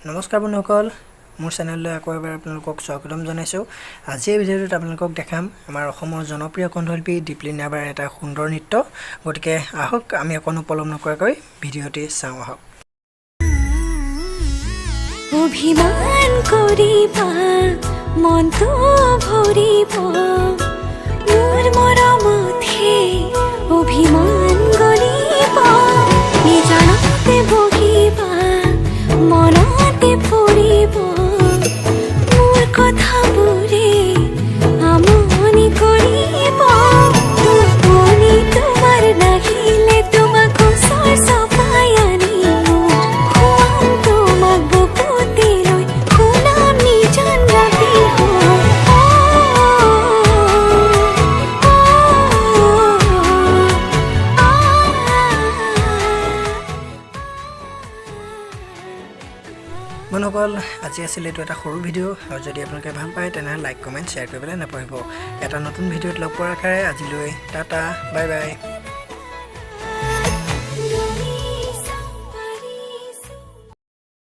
নমস্কাৰ বন্ধুসকল মোৰ চেনেললৈ আকৌ এবাৰ আপোনালোকক স্বাগতম জনাইছোঁ। আজি এই ভিডিঅ'টোত আপোনালোকক দেখাম আমাৰ অসমৰ জনপ্ৰিয় কণ্ঠশিল্পী দীপলিনা বাৰ এটা সুন্দৰ নৃত্য। গতিকে আহক আমি অকণো পলম নকৰাকৈ ভিডিঅ'টি চাওঁ আহক। অভিমান কৰিবা মনটো ভৰিব মোৰ মৰমতহে অভিমান গলিব নিজানতে বহিবা মনতে পৰিব মোৰ কথাবোৰে আমনি কৰিব টোপনি তোমাৰ নাহিলে তোমাক ওচৰ চপাই আনিব খুৱাম তোমাক বুকুতে লৈ শুনাম নিজান ৰাতি বন্ধুসকল আজি আছিলে এইটো এটা সৰু ভিডিঅ' আৰু যদি আপোনালোকে ভাল পায় তেনেহ'লে লাইক কমেণ্ট শ্বেয়াৰ কৰিবলৈ নাপাহৰিব। এটা নতুন ভিডিঅ'ত লগ পোৱাৰ আশাৰে আজিলৈ টাটা বাই বাই।